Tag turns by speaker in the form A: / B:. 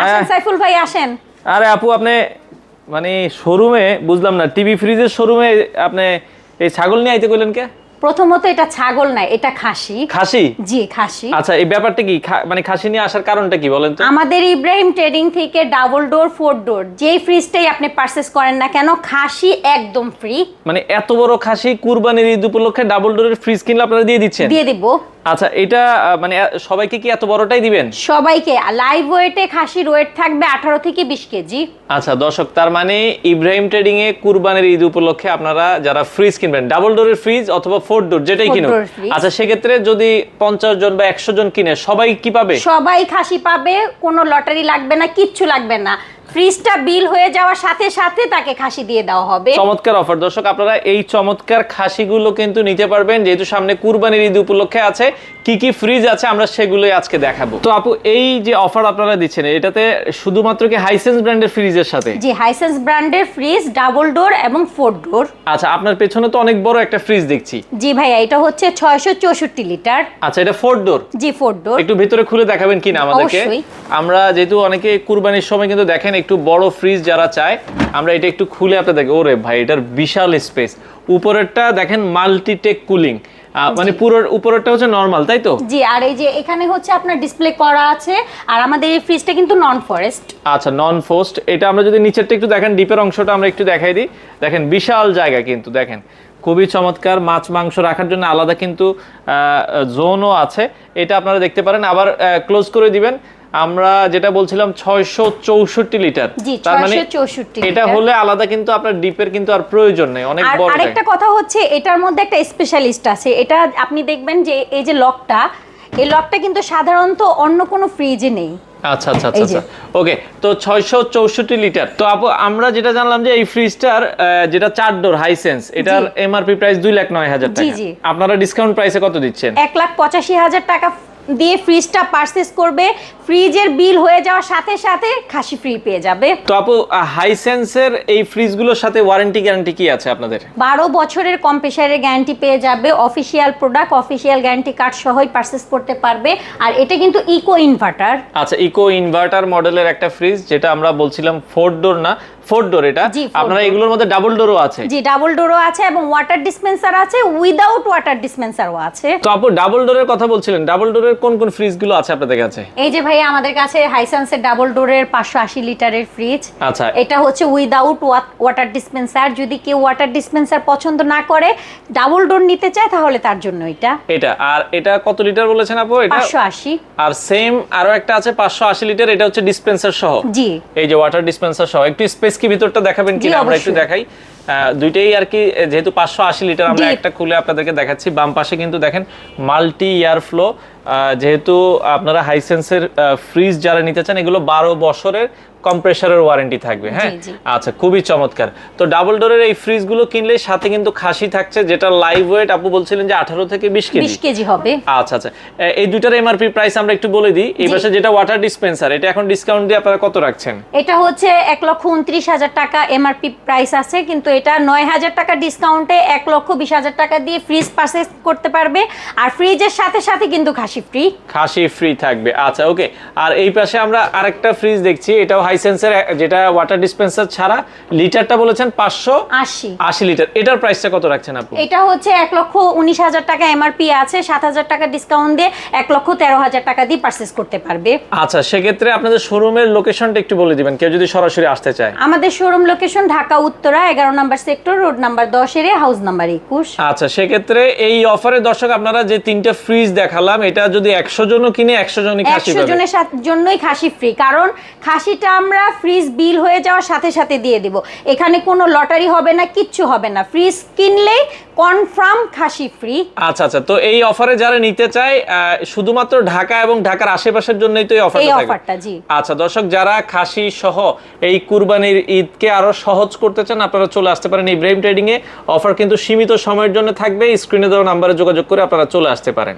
A: আসেন সাইফুল ভাই আসেন।
B: আরে আপু আপনি মানে শোরুমে বুঝলাম না, টিভি ফ্রিজের শোরুমে আপনি এই ছাগল নিয়ে আইতে কইলেন কে?
A: প্রথমত এটা ছাগল না, এটা খাসি।
B: খাসি?
A: জি খাসি।
B: আচ্ছা, এই ব্যাপারটা কি মানে খাসি নিয়ে আসার কারণটা কি বলেন তো?
A: আমাদের ইব্রাহিম ট্রেডিং থেকে ডাবল ডোর 4 ডোর যেই ফ্রিজটাই আপনি পারচেজ করেন না কেন, খাসি একদম ফ্রি।
B: মানে এত বড় খাসি কুরবানির ঈদ উপলক্ষে ডাবল ডোরের ফ্রিজ কিনলে আপনারা দিয়ে দিচ্ছেন?
A: দিয়ে দিব।
B: আচ্ছা, এটা মানে সবাইকে কি এত বড়টাই দিবেন?
A: সবাইকে। লাইভ ওয়েটে খাসির ওয়েট থাকবে 18 থেকে 20 কেজি।
B: আচ্ছা দর্শক, তার মানে ইব্রাহিম ট্রেডিং এ কুরবানির ঈদ উপলক্ষে আপনারা যারা ফ্রিজ কিনবেন, ডাবল ডোরের ফ্রিজ অথবা 4 ডোর যেটাই কিনুন, আচ্ছা সেক্ষেত্রে যদি 50 জন বা 100 জন কিনে সবাই কি পাবে?
A: সবাই খাসি পাবে, কোনো লটারি লাগবে না, কিচ্ছু লাগবে না। ফ্রিজটা বিল হয়ে যাওয়ার সাথে সাথে তাকে খাসি দিয়ে দেওয়া হবে।
B: চমৎকার অফার দর্শক, আপনারা এই চমৎকার খাসিগুলো কিন্তু নিতে পারবেন, যেহেতু সামনে কুরবানির ঈদ উপলক্ষে আছে। কি কি ফ্রিজ আছে আমরা সেগুলোই আজকে দেখাবো। তো আপু, এই যে অফার আপনারা দিচ্ছেন এটাতে শুধুমাত্র কি হাইসেন্স ব্র্যান্ডের ফ্রিজের সাথে?
A: জি, হাইসেন্স ব্র্যান্ডের ফ্রিজ, ডাবল ডোর এবং 4 ডোর।
B: আচ্ছা, আপনার পেছনে তো অনেক বড় একটা ফ্রিজ দেখছি।
A: জি ভাইয়া, এটা হচ্ছে 664 লিটার।
B: আচ্ছা, এটা 4 ডোর?
A: জি 4 ডোর।
B: একটু ভিতরে খুলে দেখাবেন কিনা আমাদেরকে?
A: অবশ্যই।
B: আমরা যেহেতু অনেকে কুরবানির সময় কিন্তু দেখেন একটু বড় ফ্রিজ যারা চায়, আমরা এটা একটু খুলে আপনাদের দেখি। ওরে ভাই, এটার বিশাল স্পেস। উপরেরটা দেখেন মাল্টিটেক কুলিং, মানে পুরো উপরেরটা হচ্ছে নরমাল, তাই তো?
A: জি, আর এই যে এখানে হচ্ছে আপনার ডিসপ্লে করা আছে। আর আমাদের এই ফ্রিজটা কিন্তু নন ফরেস্ট।
B: আচ্ছা, নন ফোস্ট। এটা আমরা যদি নিচেরটা একটু দেখেন, ডিপের অংশটা আমরা একটু দেখাই দিই। দেখেন বিশাল জায়গা কিন্তু, দেখেন খুবই চমৎকার। মাছ মাংস রাখার জন্য আলাদা কিন্তু জোনও আছে, এটা আপনারা দেখতে পারেন। আবার ক্লোজ করে দিবেন। আমরা যেটা বলছিলাম 664 লিটার,
A: তার মানে 664
B: এটা হলে আলাদা কিন্তু আপনার ডিপের কিন্তু আর প্রয়োজন নেই, অনেক বড়।
A: আর আরেকটা কথা হচ্ছে, এটার মধ্যে একটা স্পেশালিস্ট আছে। এটা আপনি দেখবেন যে এই যে লকটা, এই লকটা কিন্তু সাধারণত অন্য কোনো ফ্রিজে নেই।
B: আচ্ছা আচ্ছা আচ্ছা, ওকে। তো 664 লিটার। তো আপু, আমরা যেটা জানলাম যে এই ফ্রিজটার যেটা 4 ডোর হাইসেন্স, এটার এমআরপি প্রাইস 2,09,000 টাকা। আপনারা ডিসকাউন্ট প্রাইসে কত দিচ্ছেন?
A: 1,85,000 টাকা দিয়ে ফ্রিজটা পারচেজ করবে, ফ্রিজের বিল হয়ে যাওয়ার সাথে সাথে খাসি ফ্রি পেয়ে যাবে।
B: তো আপু, হাইসেন্সের এই ফ্রিজগুলোর সাথে ওয়ারেন্টি গ্যারান্টি কি আছে আপনাদের?
A: 12 বছরের কম্প্রেসারের গ্যারান্টি পেয়ে যাবে। Official product, official guarantee card সহই পারচেজ করতে পারবে। আর এটা কিন্তু ইকো ইনভার্টার।
B: আচ্ছা, ইকো ইনভার্টার মডেলের একটা ফ্রিজ, যেটা আমরা বলছিলাম 4 ডোর না, 4 ডোর এটা। আপনারা এগুলোর মধ্যে ডাবল ডোরও আছে?
A: জি, ডাবল ডোরও আছে এবং ওয়াটার ডিসপেন্সার আছে, উইদাউট ওয়াটার ডিসপেন্সারও আছে।
B: তো আপু, ডাবল ডোরের কথা বলছিলেন, ডাবল ডোরের কোন কোন ফ্রিজগুলো আছে আপনাদের কাছে?
A: এই যে ভাই, আমাদের কাছে হাইসেন্সের ডাবল ডোরের 580 লিটারের ফ্রিজ।
B: আচ্ছা,
A: এটা হচ্ছে উইদাউট ওয়াটার ডিসপেন্সার। যদি কেউ ওয়াটার ডিসপেন্সার পছন্দ না করে, ডাবল ডোর নিতে চায়, তাহলে তার জন্য এটা।
B: আর এটা কত লিটার বলেছেন আপু? এটা
A: 580।
B: আর সেম আরো একটা আছে 580 লিটার, এটা হচ্ছে ডিসপেন্সার সহ।
A: জি,
B: এই যে ওয়াটার ডিসপেন্সার সহ। একটু স্পেস কি ভিতরটা দেখাবেন কিনা? আমরা একটু দেখাই। দুইটাই আর কি, যেহেতু 580 লিটার, আমরা একটা খুলে আপনাদেরকে দেখাচ্ছি। বাম পাশে কিন্তু দেখেন মাল্টি এয়ার ফ্লো। যেহেতু আপনারা হাইসেন্সের ফ্রিজ যারা নিতে চান, এগুলো 12 বছরের কম্প্রেসারের ওয়ারেন্টি থাকবে। হ্যাঁ, আচ্ছা, খুবই চমৎকার। তো ডাবল ডোরের এই ফ্রিজগুলো কিনলে সাথে কিন্তু খাসি থাকছে, যেটা লাইভ ওয়েট আপু বলছিলেন যে 18 থেকে 20 কেজি
A: হবে।
B: আচ্ছা আচ্ছা, এই দুইটার এমআরপি প্রাইস আমরা একটু বলে দিই। এই পাশে যেটা ওয়াটার ডিসপেন্সার, এটা এখন ডিসকাউন্ট দিয়ে আপনারা কত রাখছেন?
A: এটা হচ্ছে 1,29,000 টাকা এমআরপি প্রাইস আছে, কিন্তু এটা 9,000 টাকা ডিসকাউন্টে 1,20,000 টাকা দিয়ে ফ্রিজ পারচেজ করতে পারবে। আর ফ্রিজের সাথে সাথে কিন্তু খাসি ফ্রি
B: থাকবে। আচ্ছা, ওকে। আর এই পাশে আমরা আরেকটা ফ্রিজ দেখছি, এটাও হাইসেন্সের, যেটা ওয়াটার ডিসপেন্সার ছাড়া। লিটারটা বলেছেন 580 লিটার। এটার প্রাইসটা কত রাখছেন আপু?
A: এটা হচ্ছে 1,19,000 টাকা এমআরপি আছে, 7,000 টাকা ডিসকাউন্ট দিয়ে 1,13,000 টাকা দিয়ে পারচেজ করতে পারবে।
B: আচ্ছা, সেক্ষেত্রে আপনাদের শোরুমের লোকেশনটা একটু বলে দিবেন, কেউ যদি সরাসরি আসতে চায়।
A: আমাদের শোরুম লোকেশন ঢাকা উত্তরা 11 নম্বর সেক্টর, রোড নাম্বার 10 এর হাউস নাম্বার 21।
B: আচ্ছা, সেক্ষেত্রে এই অফারে দর্শক, আপনারা যে 3টা ফ্রিজ দেখালাম, এটা যদি 100 জনও কিনে 100 জনই খাসি পাবে।
A: 100 জনের জন্যই খাসি ফ্রি, কারণ খাসিটা আমরা ফ্রিজ বিল হয়ে যাওয়ার সাথে সাথে দিয়ে দিব। এখানে কোনো লটারি হবে না, কিচ্ছু হবে না। ফ্রিজ কিনলেই কনফার্ম খাসি ফ্রি।
B: আচ্ছা আচ্ছা, তো এই অফারে যারা নিতে চায়, শুধুমাত্র ঢাকা এবং ঢাকার আশেপাশের জন্যই তো এই অফারটা।
A: জি।
B: আচ্ছা দর্শক, যারা খাসি সহ এই কুরবানির ঈদকে আরো সহজ করতে চান, আপনারা চলে আসতে পারেন ইব্রাহিম ট্রেডিং এ। অফার কিন্তু সীমিত সময়ের জন্য থাকবে। স্ক্রিনে দেওয়া নম্বরে যোগাযোগ করে আপনারা চলে আসতে পারেন।